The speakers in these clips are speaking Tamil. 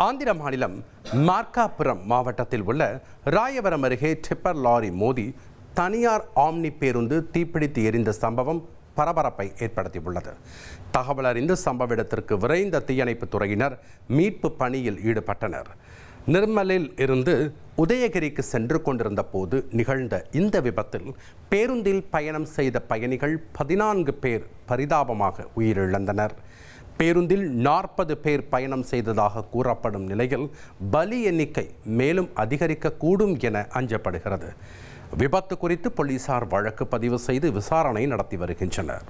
ஆந்திர மாநிலம் மார்க்காபுரம் மாவட்டத்தில் உள்ள ராயவரம் அருகே டிப்பர் லாரி மோதி தனியார் ஆம்னி பேருந்து தீப்பிடித்து எரிந்த சம்பவம் பரபரப்பை ஏற்படுத்தியுள்ளது. தகவல் அறிந்து சம்பவ இடத்திற்கு விரைந்த தீயணைப்பு துறையினர் மீட்பு பணியில் ஈடுபட்டனர். நிர்மலில் இருந்து உதயகிரிக்கு சென்று கொண்டிருந்த போது நிகழ்ந்த இந்த விபத்தில் பேருந்தில் பயணம் செய்த பயணிகள் 14 பேர் பரிதாபமாக உயிரிழந்தனர். பேருந்தில் 40 பேர் பயணம் செய்ததாக கூறப்படும் நிலையில் பலி எண்ணிக்கை மேலும் அதிகரிக்கக்கூடும் என அஞ்சப்படுகிறது. விபத்து குறித்து போலீசார் வழக்கு பதிவு செய்து விசாரணை நடத்தி வருகின்றனர்.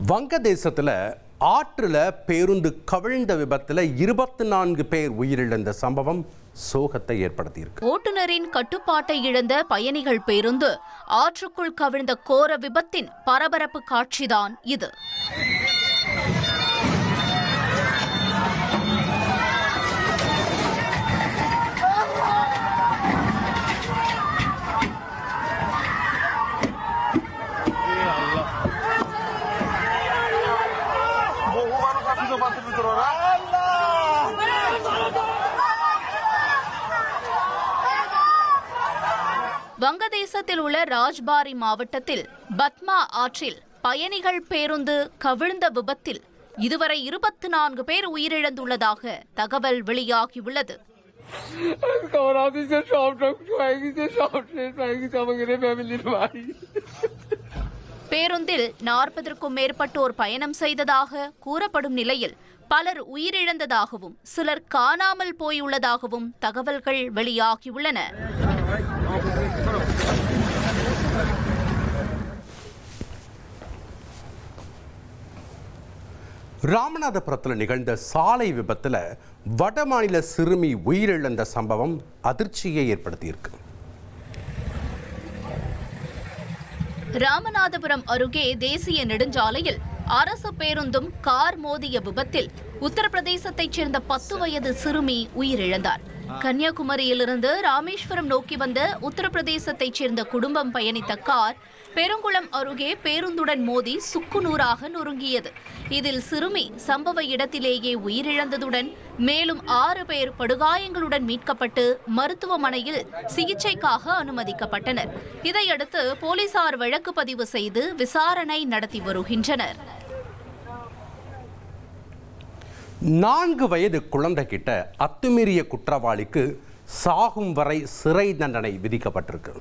வங்கதேசத்தில் ஆற்றுல பேருந்து கவிழ்ந்த விபத்தில் 24 பேர் உயிரிழந்த சம்பவம் சோகத்தை ஏற்படுத்தியிருக்கு. ஓட்டுநரின் கட்டுப்பாட்டை இழந்த பயணிகள் பேருந்து ஆற்றுக்குள் கவிழ்ந்த கோர விபத்தின் பரபரப்பு காட்சிதான் இது. வங்கதேசத்தில் உள்ள ராஜ்பாரி மாவட்டத்தில் பத்மா ஆற்றில் பயணிகள் பேருந்து கவிழ்ந்த விபத்தில் இதுவரை 24 பேர் உயிரிழந்துள்ளதாக தகவல் வெளியாகியுள்ளது. பேருந்தில் 40க்கும் மேற்பட்டோர் பயணம் செய்ததாக கூறப்படும் நிலையில் பலர் உயிரிழந்ததாகவும் சிலர் காணாமல் போயுள்ளதாகவும் தகவல்கள் வெளியாகியுள்ளன. ராமநாதபுரத்தில் நிகழ்ந்த சாலை விபத்தில் வடமாநில சிறுமி உயிரிழந்த சம்பவம் அதிர்ச்சியை ஏற்படுத்தியிருக்கு. ராமநாதபுரம் அருகே தேசிய நெடுஞ்சாலையில் அரசு பேருந்தும் கார் மோதிய விபத்தில் உத்தரப்பிரதேசத்தைச் சேர்ந்த 10 வயது சிறுமி உயிரிழந்தார். கன்னியாகுமரியிலிருந்து ராமேஸ்வரம் நோக்கி வந்த உத்தரப்பிரதேசத்தைச் சேர்ந்த குடும்பம் பயணித்த கார் பெருங்குளம் அருகே பேருந்துடன் மோதி சுக்குநூறாக நொறுங்கியது. இதில் சிறுமி சம்பவ இடத்திலேயே உயிரிழந்ததுடன் மேலும் 6 பேர் படுகாயங்களுடன் மீட்கப்பட்டு மருத்துவமனையில் சிகிச்சைக்காக அனுமதிக்கப்பட்டனர். இதையடுத்து போலீசார் வழக்கு பதிவு செய்து விசாரணை நடத்தி வருகின்றனர். 4 வயது குழந்தை கிட்ட அத்துமீறிய குற்றவாளிக்கு சாகும் வரை சிறை தண்டனை விதிக்கப்பட்டிருக்கு.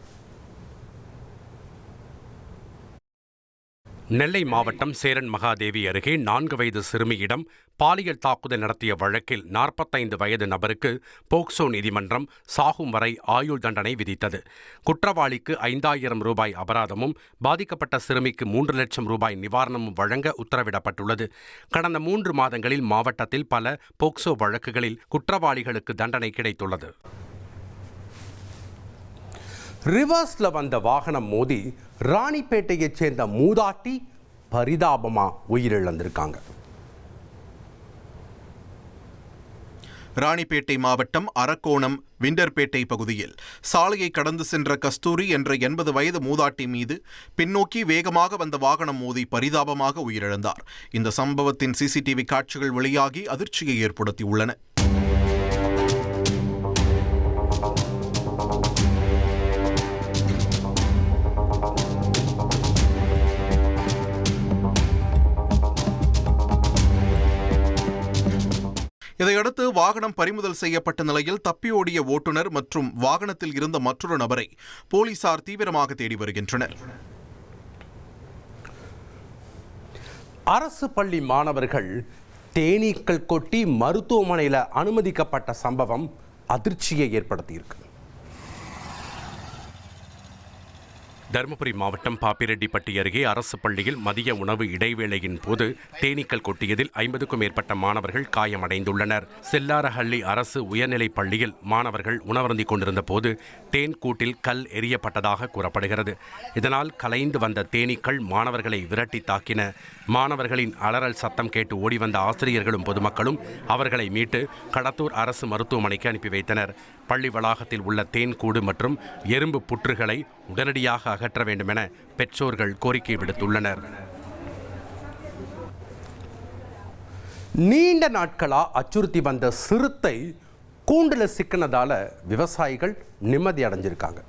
நெல்லை மாவட்டம் சேரன் மகாதேவி அருகே 4 வயது சிறுமியிடம் பாலியல் தாக்குதல் நடத்திய வழக்கில் 45 வயது நபருக்கு போக்சோ நீதிமன்றம் சாகும் வரை ஆயுள் தண்டனை விதித்தது. குற்றவாளிக்கு 5000 ரூபாய் அபராதமும் பாதிக்கப்பட்ட சிறுமிக்கு 3 லட்சம் ரூபாய் நிவாரணமும் வழங்க உத்தரவிடப்பட்டுள்ளது. கடந்த 3 மாதங்களில் மாவட்டத்தில் பல போக்சோ வழக்குகளில் குற்றவாளிகளுக்கு தண்டனை கிடைத்துள்ளது. ரிவர்ஸ்ல வந்த வாகனம் மோதி ராணிப்பேட்டையைச் சேர்ந்த மூதாட்டி பரிதாபமா உயிரிழந்திருக்காங்க. ராணிப்பேட்டை மாவட்டம் அரக்கோணம் விண்டர்பேட்டை பகுதியில் சாலையை கடந்து சென்ற கஸ்தூரி என்ற 80 வயது மூதாட்டி மீது பின்னோக்கி வேகமாக வந்த வாகனம் மோதி பரிதாபமாக உயிரிழந்தார். இந்த சம்பவத்தின் சிசிடிவி காட்சிகள் வெளியாகி அதிர்ச்சியை ஏற்படுத்தியுள்ளன. இதையடுத்து வாகனம் பறிமுதல் செய்யப்பட்ட நிலையில் தப்பியோடிய ஓட்டுநர் மற்றும் வாகனத்தில் இருந்த மற்றொரு நபரை போலீசார் தீவிரமாக தேடி வருகின்றனர். அரசு பள்ளி மாணவர்கள் தேனீக்கள் கொட்டி மருத்துவமனையில் அனுமதிக்கப்பட்ட சம்பவம் அதிர்ச்சியை ஏற்படுத்தியிருக்கு. தருமபுரி மாவட்டம் பாப்பிரெட்டிப்பட்டி அருகே அரசு பள்ளியில் மதிய உணவு இடைவேளையின் போது தேனீக்கள் கொட்டியதில் 50க்கும் மேற்பட்ட மாணவர்கள் காயமடைந்துள்ளனர். செல்லாரஹள்ளி அரசு உயர்நிலைப் பள்ளியில் மாணவர்கள் உணவருந்திக் கொண்டிருந்த போது தேன் கூட்டில் கல் எறியப்பட்டதாக கூறப்படுகிறது. இதனால் கலைந்து வந்த தேனீக்கள் மாணவர்களை விரட்டி தாக்கின. மாணவர்களின் அலறல் சத்தம் கேட்டு ஓடி வந்த ஆசிரியர்களும் பொதுமக்களும் அவர்களை மீட்டு கடத்தூர் அரசு மருத்துவமனைக்கு அனுப்பி வைத்தனர். பள்ளி வளாகத்தில் உள்ள தேன் கூடு மற்றும் எறும்பு புற்றுகளை உடனடியாக அகற்ற வேண்டும் என பெற்றோர்கள் கோரிக்கை விடுத்துள்ளனர். நீண்ட நாட்களா அச்சுறுத்தி வந்த சிறுத்தை கூண்டுல சிக்கினதால விவசாயிகள் நிம்மதி அடைஞ்சிருக்காங்க.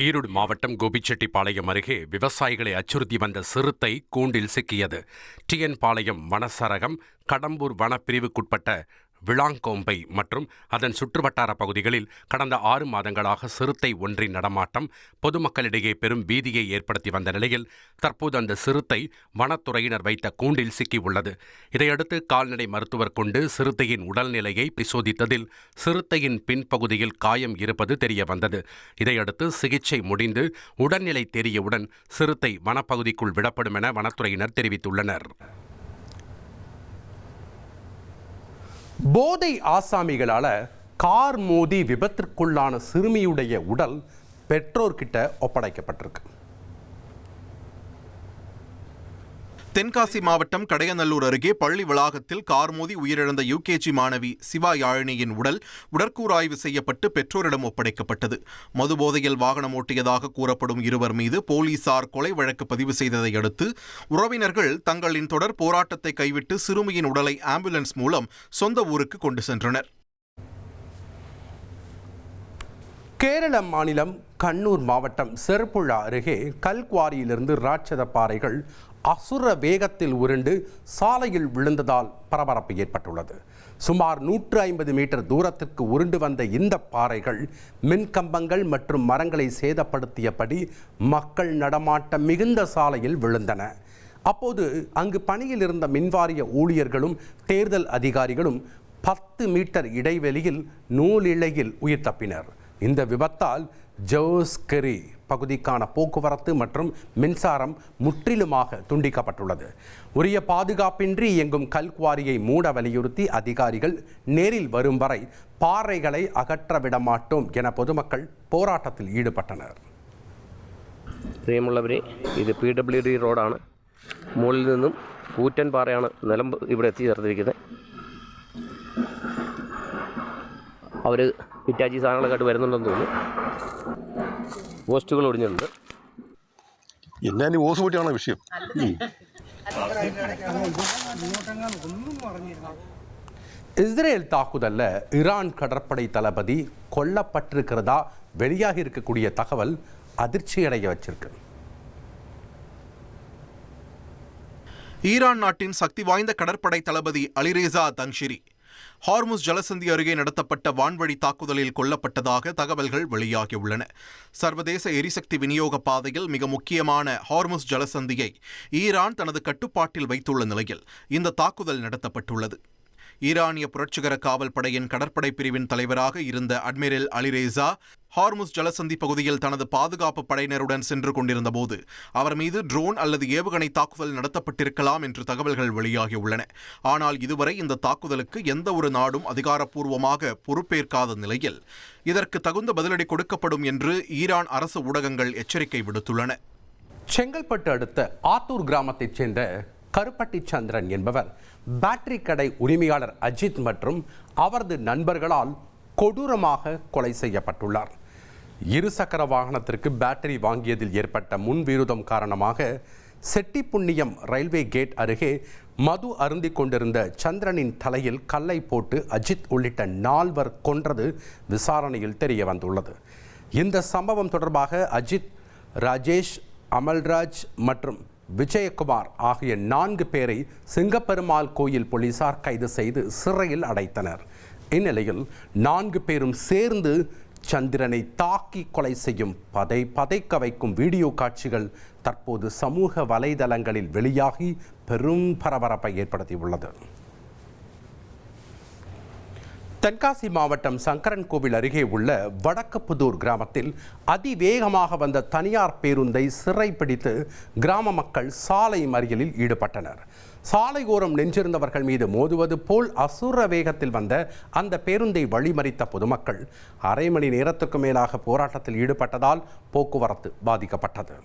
ஈரோடு மாவட்டம் கோபிச்செட்டிப்பாளையம் அருகே விவசாயிகளை அச்சுறுத்தி வந்த சிறுத்தை கூண்டில் சிக்கியது. டிஎன் பாளையம் வனசரகம் கடம்பூர் வனப்பிரிவுக்குட்பட்ட விளாங்கோம்பை மற்றும் அதன் சுற்றுவட்டார பகுதிகளில் கடந்த 6 மாதங்களாக சிறுத்தை ஒன்றின் நடமாட்டம் பொதுமக்களிடையே பெரும் பீதியை ஏற்படுத்தி வந்த நிலையில் தற்போது அந்த சிறுத்தை வனத்துறையினர் வைத்த கூண்டில் சிக்கியுள்ளது. இதையடுத்து கால்நடை மருத்துவர் கொண்டு சிறுத்தையின் உடல்நிலையை பரிசோதித்ததில் சிறுத்தையின் பின்பகுதியில் காயம் இருப்பது தெரிய வந்தது. இதையடுத்து சிகிச்சை முடிந்து உடல்நிலை தெரியவுடன் சிறுத்தை வனப்பகுதிக்குள் விடப்படும் என வனத்துறையினர் தெரிவித்துள்ளனர். போதை ஆசாமிகளால கார் மோதி விபத்திற்குள்ளான சிறுமியுடைய உடல் பெற்றோர்கிட்ட ஒப்படைக்கப்பட்டிருக்கு. தென்காசி மாவட்டம் கடையநல்லூர் அருகே பள்ளி வளாகத்தில் கார் மோதி உயிரிழந்த யுகேஜி மாணவி சிவா யாழினியின் உடல் உடற்கூறாய்வு செய்யப்பட்டு பெற்றோரிடம் ஒப்படைக்கப்பட்டது. மதுபோதையில் வாகனம் ஓட்டியதாக கூறப்படும் இருவர் மீது போலீசார் கொலை வழக்கு பதிவு செய்ததை அடுத்து உறவினர்கள் தங்களின் தொடர் போராட்டத்தை கைவிட்டு சிறுமியின் உடலை ஆம்புலன்ஸ் மூலம் சொந்த ஊருக்கு கொண்டு சென்றனர். கேரள மாநிலம் கண்ணூர் மாவட்டம் செருப்புழா அருகே கல்குவாரியிலிருந்து ராட்சத பாறைகள் அசுர வேகத்தில் உருண்டு சாலையில் விழுந்ததால் பரபரப்பு ஏற்பட்டுள்ளது. சுமார் 150 மீட்டர் தூரத்திற்கு உருண்டு வந்த இந்த பாறைகள் மின்கம்பங்கள் மற்றும் மரங்களை சேதப்படுத்தியபடி மக்கள் நடமாட்டம் மிகுந்த சாலையில் விழுந்தன. அப்போது அங்கு பணியில் இருந்த மின்வாரிய ஊழியர்களும் தேர்தல் அதிகாரிகளும் 10 மீட்டர் இடைவெளியில் நூலிழையில் உயிர் தப்பினர். இந்த விபத்தால் ஜோஸ்கெரி பகுதிக்கான போக்குவரத்து மற்றும் மின்சாரம் முற்றிலுமாக துண்டிக்கப்பட்டுள்ளது. உரிய பாதுகாப்பின்றி இயங்கும் கல்குவாரியை மூட வலியுறுத்தி அதிகாரிகள் நேரில் வரும் வரை பாறைகளை அகற்ற விடமாட்டோம் என பொதுமக்கள் போராட்டத்தில் ஈடுபட்டனர். പ്രിയമുള്ളവരെ, ഇത് PWD റോഡാണ്. മുകളിൽ നിന്നും കൂറ്റൻ പാറയാണ് നിലം ഇവിടെ എത്തിച്ചേർത്തിരിക്കുന്നത്. അവർ ഹിറ്റാച്ചി സാധനങ്ങളൊക്കെ ആയിട്ട് വരുന്നുണ്ടെന്ന് തോന്നുന്നു. പോസ്റ്റുകൾ ഒടിഞ്ഞിട്ടുണ്ട്. എന്നാലും ഓസ് കൂട്ടിയാണോ വിഷയം? இஸ்ரேல் தாக்குதல்ல ஈரான் கடற்படை தளபதி கொல்லப்பட்டிருக்கிறதா வெளியாகி இருக்கக்கூடிய தகவல் அதிர்ச்சியடைய வச்சிருக்கு. ஈரான் நாட்டின் சக்தி வாய்ந்த கடற்படை தளபதி அலிரேசா தங்ஷிரி ஹார்முஸ் ஜலசந்தி அருகே நடத்தப்பட்ட வான்வழி தாக்குதலில் கொல்லப்பட்டதாக தகவல்கள் வெளியாகியுள்ளன. சர்வதேச எரிசக்தி விநியோக பாதையில் மிக முக்கியமான ஹார்முஸ் ஜலசந்தியை ஈரான் தனது கட்டுப்பாட்டில் வைத்துள்ள நிலையில் இந்த தாக்குதல் நடத்தப்பட்டுள்ளது. ஈரானிய புரட்சிகர காவல் படையின் கடற்படை பிரிவின் தலைவராக இருந்த அட்மிரல் அலிரேசா ஹார்முஸ் ஜலசந்தி பகுதியில் தனது பாதுகாப்பு படையினருடன் சென்று கொண்டிருந்த போது அவர் மீது ட்ரோன் அல்லது ஏவுகணை தாக்குதல் நடத்தப்பட்டிருக்கலாம் என்று தகவல்கள் வெளியாகியுள்ளன. ஆனால் இதுவரை இந்த தாக்குதலுக்கு எந்த ஒரு நாடும் அதிகாரப்பூர்வமாக பொறுப்பேற்காத நிலையில் இதற்கு தகுந்த பதிலடி கொடுக்கப்படும் என்று ஈரான் அரசு ஊடகங்கள் எச்சரிக்கை விடுத்துள்ளன. செங்கல்பட்டு அடுத்த ஆத்தூர் கிராமத்தைச் சேர்ந்த கருப்பட்டி சந்திரன் என்பவர் பேட்டரி கடை உரிமையாளர் அஜித் மற்றும் அவரது நண்பர்களால் கொடூரமாக கொலை செய்யப்பட்டுள்ளார். இருசக்கர வாகனத்திற்கு பேட்டரி வாங்கியதில் ஏற்பட்ட முன்விரோதம் காரணமாக செட்டிப்புண்ணியம் ரயில்வே கேட் அருகே மது அருந்திக் கொண்டிருந்த சந்திரனின் தலையில் கல்லை போட்டு அஜித் உள்ளிட்ட 4 கொன்றது விசாரணையில் தெரிய வந்துள்ளது. இந்த சம்பவம் தொடர்பாக அஜித், ராஜேஷ், அமல்ராஜ் மற்றும் விஜயகுமார் ஆகிய 4 பேரை சிங்கப்பெருமாள் கோயில் போலீசார் கைது செய்து சிறையில் அடைத்தனர். இந்நிலையில் 4 பேரும் சேர்ந்து சந்திரனை தாக்கி கொலை செய்யும் பதைக்க வைக்கும் வீடியோ காட்சிகள் தற்போது சமூக வலைதளங்களில் வெளியாகி பெரும் பரபரப்பை ஏற்படுத்தியுள்ளது. தென்காசி மாவட்டம் சங்கரன்கோவில் அருகே உள்ள வடக்குப்புதூர் கிராமத்தில் அதிவேகமாக வந்த தனியார் பேருந்தை சிறைப்பிடித்து கிராம மக்கள் சாலை மறியலில் ஈடுபட்டனர். சாலையோரம் நின்றிருந்தவர்கள் மீது மோதுவது போல் அசுர வேகத்தில் வந்த அந்த பேருந்தை வழிமறித்த பொதுமக்கள் அரை மணி நேரத்துக்கு மேலாக போராட்டத்தில் ஈடுபட்டதால் போக்குவரத்து பாதிக்கப்பட்டது.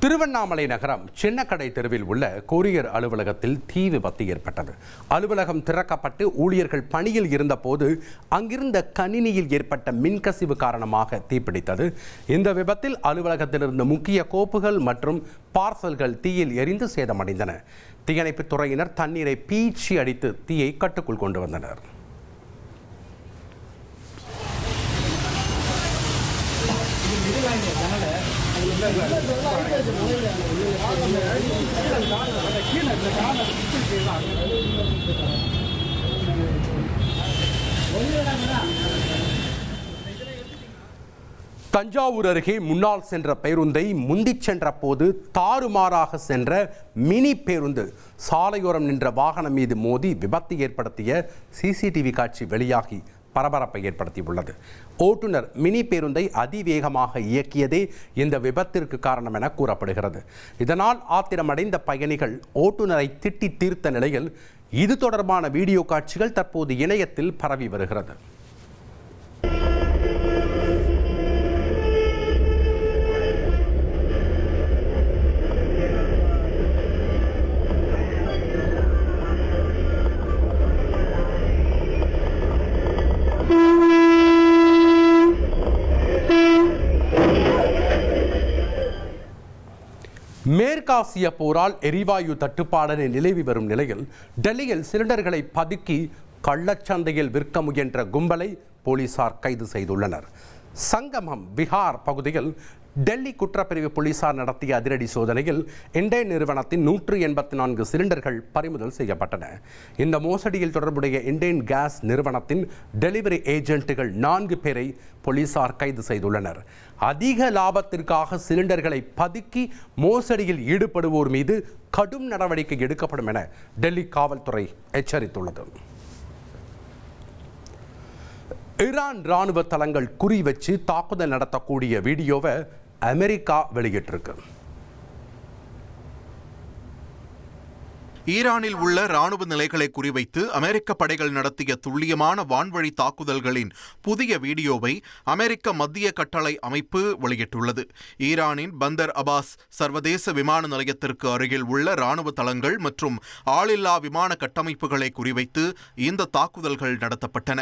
திருவண்ணாமலை நகரம் சின்னக்கடை தெருவில் உள்ள கொரியர் அலுவலகத்தில் தீ விபத்து ஏற்பட்டது. அலுவலகம் திறக்கப்பட்டு ஊழியர்கள் பணியில் இருந்தபோது அங்கிருந்த கணினியில் ஏற்பட்ட மின்கசிவு காரணமாக தீப்பிடித்தது. இந்த விபத்தில் அலுவலகத்தில் இருந்த முக்கிய கோப்புகள் மற்றும் பார்சல்கள் தீயில் எரிந்து சேதமடைந்தன. தீயணைப்புத் துறையினர் தண்ணீரை பீச்சி அடித்து தீயை கட்டுக்குள் கொண்டு வந்தனர். தஞ்சாவூர் அருகே முன்னால் சென்ற பேருந்தை முந்திச் சென்ற போது தாறுமாறாக சென்ற மினி பேருந்து சாலையோரம் நின்ற வாகனம் மீது மோதி விபத்து ஏற்படுத்திய சிசிடிவி காட்சி வெளியாகி பரபரப்பை ஏற்படுத்தியுள்ளது. ஓட்டுநர் மினி பேருந்தை அதிவேகமாக இயக்கியதே இந்த விபத்திற்கு காரணம் என கூறப்படுகிறது. இதனால் ஆத்திரமடைந்த பயணிகள் ஓட்டுநரை திட்டி தீர்த்த நிலையில் இது தொடர்பான வீடியோ காட்சிகள் தற்போது இணையத்தில் பரவி வருகிறது. மேற்காசிய போரால் எரிவாயு தட்டுப்பாடு நிலவி வரும் நிலையில் டெல்லியில் சிலிண்டர்களை பதுக்கி கள்ளச்சந்தையில் விற்க முயன்ற கும்பலை போலீசார் கைது செய்துள்ளனர். சங்கமம் விஹார் பகுதியில் டெல்லி குற்றப்பிரிவு போலீசார் நடத்திய அதிரடி சோதனையில் இண்டேன் நிறுவனத்தின் 184 சிலிண்டர்கள் பறிமுதல் செய்யப்பட்டன. இந்த மோசடியில் தொடர்புடைய இண்டேன் கேஸ் நிறுவனத்தின் டெலிவரி ஏஜென்ட்டுகள் 4 பேரை போலீசார் கைது செய்துள்ளனர். அதிக லாபத்திற்காக சிலிண்டர்களை பதுக்கி மோசடியில் ஈடுபடுவோர் மீது கடும் நடவடிக்கை எடுக்கப்படும் என டெல்லி காவல்துறை எச்சரித்துள்ளது. ஈரான் ராணுவ தளங்கள் குறி வச்சு தாக்குதல் நடத்தக்கூடிய வீடியோவை அமெரிக்கா வெளியிட்டிருக்கு. ஈரானில் உள்ள ராணுவ நிலைகளை குறிவைத்து அமெரிக்க படைகள் நடத்திய துல்லியமான வான்வழி தாக்குதல்களின் புதிய வீடியோவை அமெரிக்க மத்திய கட்டளை அமைப்பு வெளியிட்டுள்ளது. ஈரானின் பந்தர் அபாஸ் சர்வதேச விமான நிலையத்திற்கு அருகில் உள்ள ராணுவ தளங்கள் மற்றும் ஆளில்லா விமான கட்டமைப்புகளை குறிவைத்து இந்த தாக்குதல்கள் நடத்தப்பட்டன.